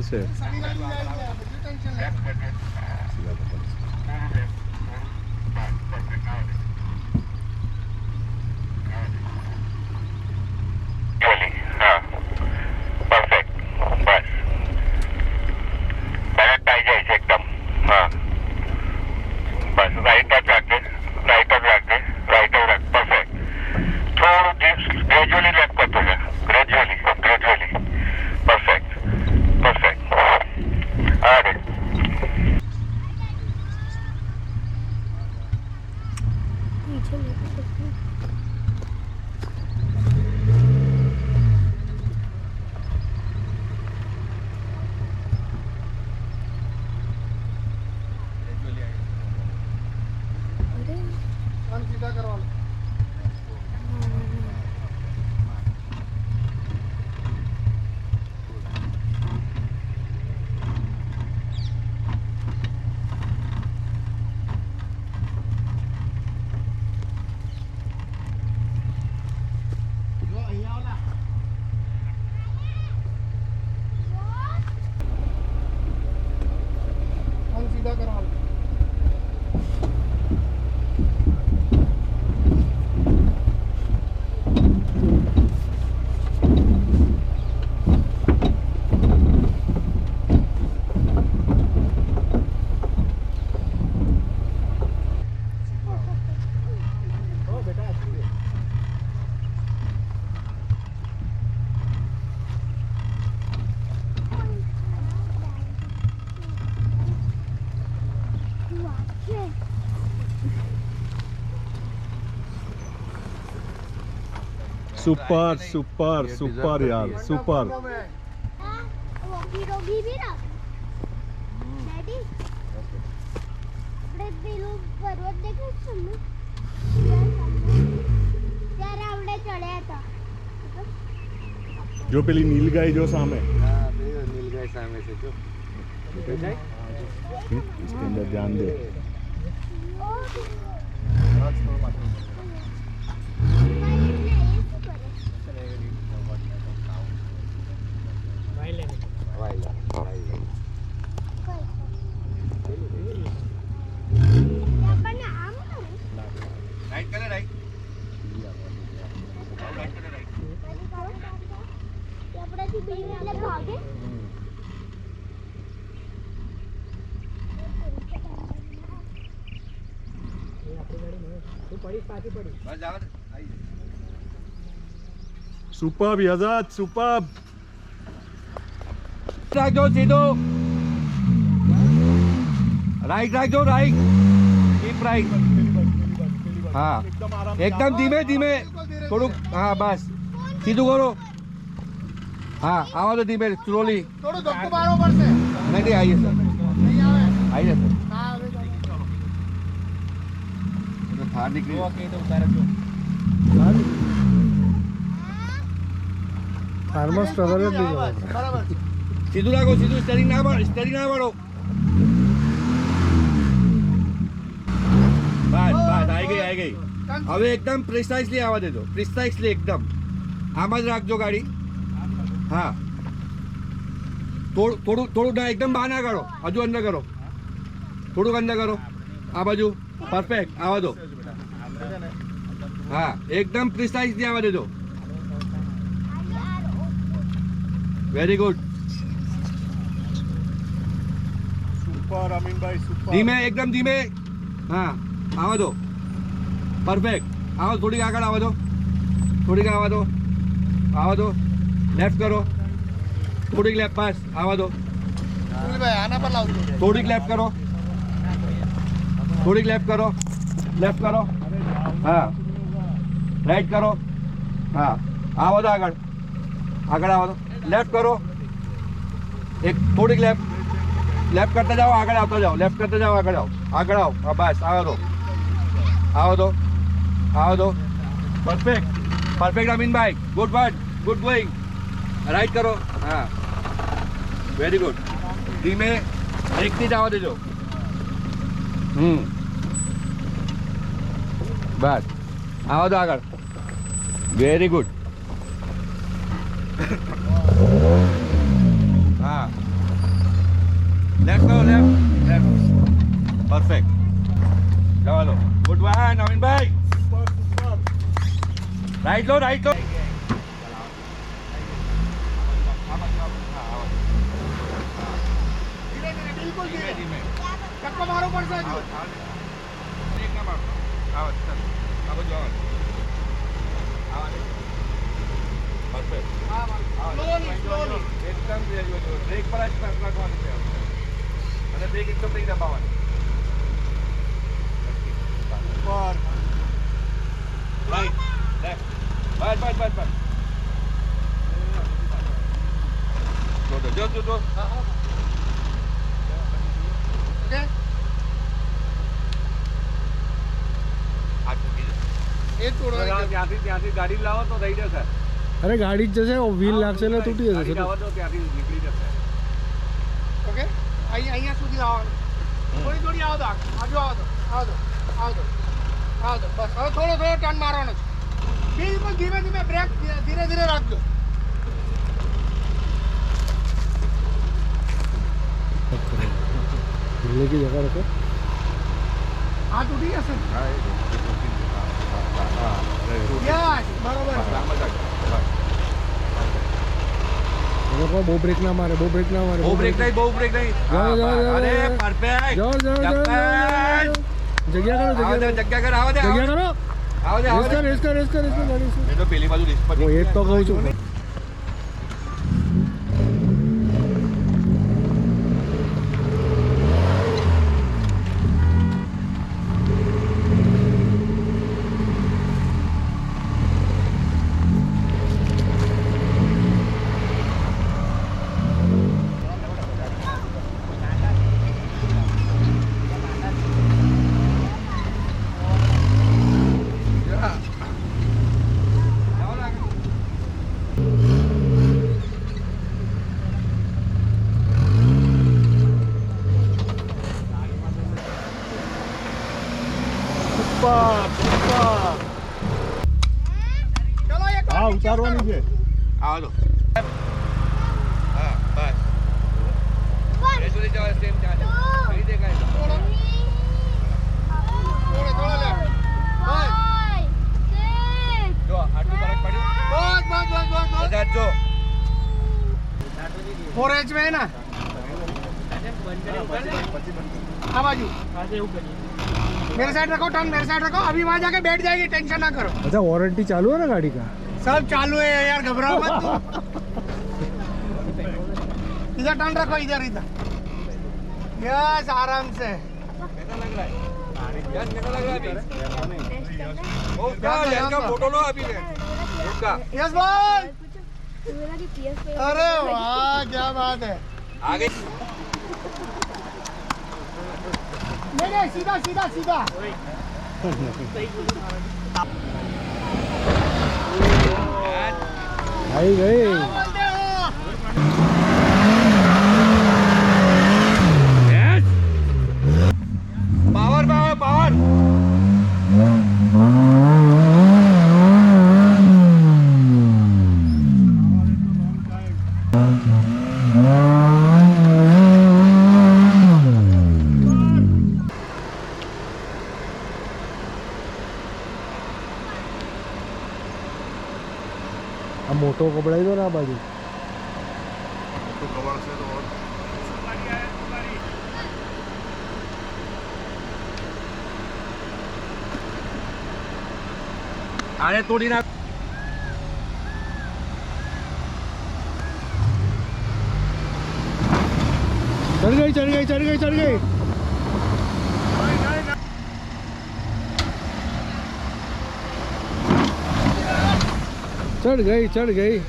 से super super super यार super. जो पेली नीलगाय जो सामे नीलगाय सामे से जो इसके अंदर ध्यान दे। सुपर आजाद सुपर। राइट दो सीधो राइट राइट दो राइट कीप राइट। हाँ एकदम धीमे धीमे थोड़ू। हाँ बस सीधू करो। हाँ आवा तो धीमे स्लोली नहीं आइए सर आइए सर। थार निकली सीधू लागो सीधू स्टेरिंग ना बढ़ो। बस आई गई। अब एकदम प्रिसाइसली आवा दे दो प्रिसाइसली एकदम आम ज राखजो गाड़ी। हाँ थोड़ू ना एकदम बहार ना करो हजू अंदर करो थोड़ू अंदर करो आ बाजू परफेक्ट आवा दो। हाँ एकदम प्रिसाइसली आवा दे दो। वेरी गुड सुपर अमीन भाई सुपर। धीमे एकदम धीमे। हाँ आवा दो परफेक्ट। आओ थोड़ी आगे आवा दो थोड़ी आवा दो લેફ્ટ કરો, થોડીક લેફ્ટ, બસ આવા દો. આના પર લાવજો. થોડીક લેફ્ટ કરો, થોડીક લેફ્ટ કરો, લેફ્ટ કરો, હા, રાઈટ કરો, હા, આવો તો આગળ, આગળ આવો તો, લેફ્ટ કરો, એક થોડીક લેફ્ટ, લેફ્ટ કરતા જાઓ, આગળ આવતા જાઓ, લેફ્ટ કરતા જાઓ, આગળ આવો, આગળ આવો, હા બસ આવો દો, આવો દો, આવો દો, પરફેક્ટ, પરફેક્ટ અમીનભાઈ, good word, good going, right કરો, હા, વેરી ગુડ, ધીમે બ્રેકથી જ આવવા દેજો, બસ આવો તો આગળ, વેરી ગુડ, હા, લેફ્ટ કરો, લેફ્ટ, લેફ્ટ, પરફેક્ટ, જવા દો, ગુડ વન અમીનભાઈ, રાઈટ લો, રાઈટ લો, ધીમે ધીમે ધક્કો મારવો પડશે. એક ના મારો, આવો ચાલ, આવો જો આવો, પરફેક્ટ, સ્લોલી. એકદમ બ્રેક પર જ રાખવાનું છે અને બ્રેક એકદમ નહીં દબાવવાની. ઉપર. રાઈટ, લેફ્ટ, બસ બસ બસ બસ, જો જો જો, ઓકે. એ છોડવા ત્યાંથી ગાડી લાવો તો થઈ જશે. અરે ગાડી જ જશે, વ્હીલ લાગશે એટલે તૂટી જશે. ત્યાંથી નીકળી જશે. ઓકે. અહીંયા સુધી આવવાનું. થોડી થોડી આવો તો આજુ આવો તો આવો તો આવો તો આવો તો બસ. હવે થોડો થોડો ટર્ન મારવાનો છે. બિલકુલ ધીમે ધીમે બ્રેક ધીરે ધીરે રાખજો. ढीले की जगह रखो. આ તૂટી જશે ને? હા, યસ, બરોબર. લોકો બહુ બ્રેક ના મારે, બહુ બ્રેક ના મારે. બહુ બ્રેક નહીં, બહુ બ્રેક નહીં. જાઓ, જાઓ, જાઓ. અરે પરફેક્ટ. જાઓ, જાઓ, જાઓ, જાઓ. જગ્યા કરો, આવો દે, જગ્યા જગ્યા કર, આવો દે, જગ્યા કરો. આવો દે, આવો દે. રેસ કર, રેસ કર, રેસ કર, રેસ કર, ગાડી મેં તો પેલી બાજુ લિસ્ટ પર હું એ જ તો કહું છું. ચલો એક હા ઉતારવાની છે. આવો દો. હા બસ. એ સુધી જાવ, સેમ ચાલે. કરી દે કાંઈ. થોડો થોડો લે. બસ જો આટલું ફરક પડ્યું. बस बस बस बस બધા જો 4H में है ना आवाजू मेरे साइड रखो टर्न मेरे साइड रखो अभी वहाँ जाके बैठ जाएगी टेंशन ना करो अच्छा वारंटी चालू है ना गाड़ी का? सब चालू है यार घबराओ मत इधर टर्न रखो इधर इधर यस आराम से कैसा लग रहा है? यस कैसा लग रहा है अभी? उसका यस का फोटो लो अभी ले उसका यस बोल अरे वाह क्या बात है आगे नहीं सीधा सीधा सीधा आई गई बोलते हो यस पावर पावर पावर अब मोटो कपड़ा ही दो ना बाजू तो कवर से तो और आने तोड़ी ना चढ़ गई चढ़ गई चढ़ गई चढ़ गई चढ़ गई चढ़ गई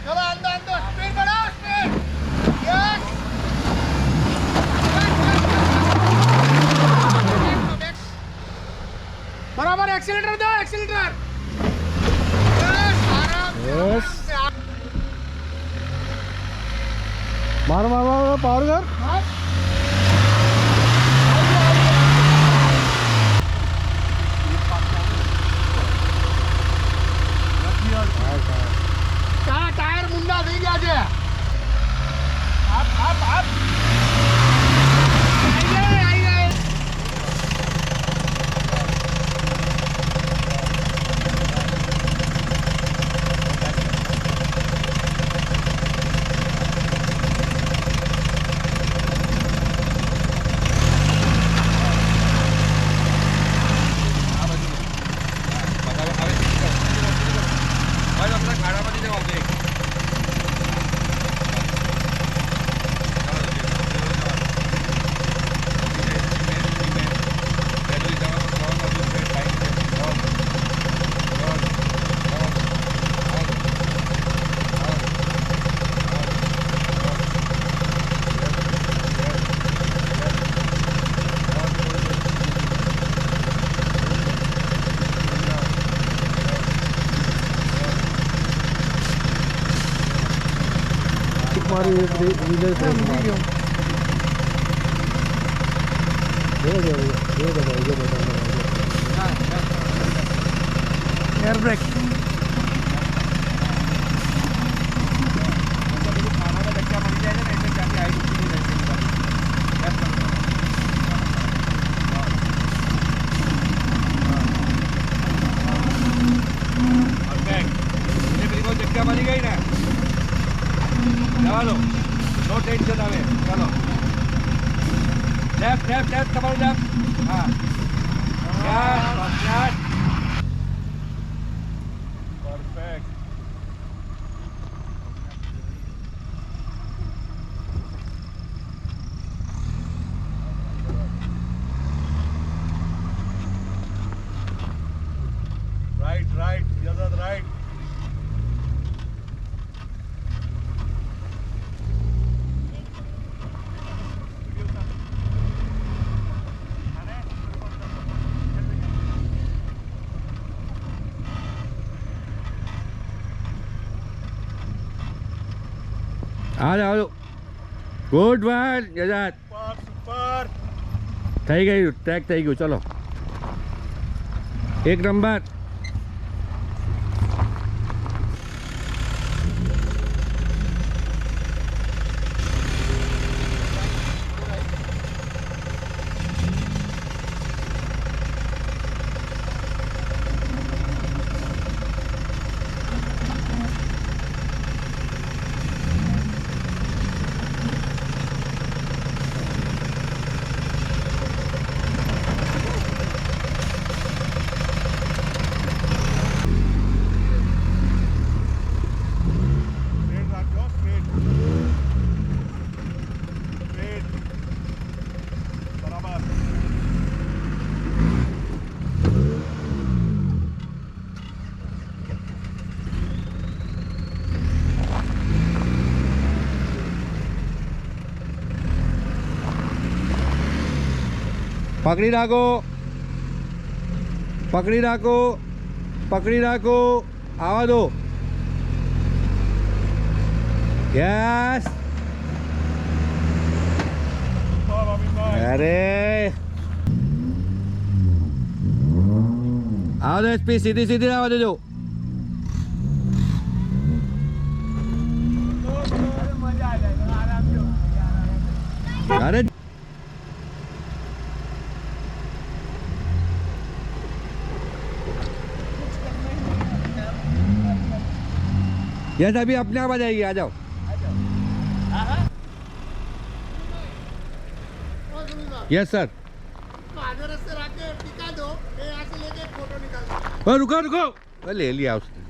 चलो अंदर अंदर स्पीड बढ़ाओ स्पीड यस बराबर एक्सीलेटर दो एक्सीलेटर यस आराम से Yes. आराम से मार मार मार पावर कर हाँ? टायर मुंडा થઈ ગયા છે આપ આઈ ગए मारी रिले से एयर ब्रेक जगह बनी गई ना चलो नो टेंशन આવે चलो લેફ્ટ લેફ્ટ લેફ્ટ તમારું લેફ્ટ હા યસ परफेक्ट राइट राइट जजत राइट આ જાઓ ગુડ વન જજાત सुपर सुपर થઈ ગયું ટ્રેક થઈ ગયું ચલો એક નંબર स्ट्रेट रखो स्ट्रेट स्ट्रेट बराबर પકડી રાખો પકડી રાખો પકડી રાખો આવા દો યસ सुपर अमित भाई અરે આવો દો એસપી સીધી સીધી આવવા દેજો મજા આવી જાય આરામ જો અરે यस अभी अपने आप आ जाएगी, आ जाओ। Yes sir. तो आधे रास्ते राके टिका दो, मैं यहाँ से लेके फोटो निकाल दूँ। रुको रुको, ले लिया उसने।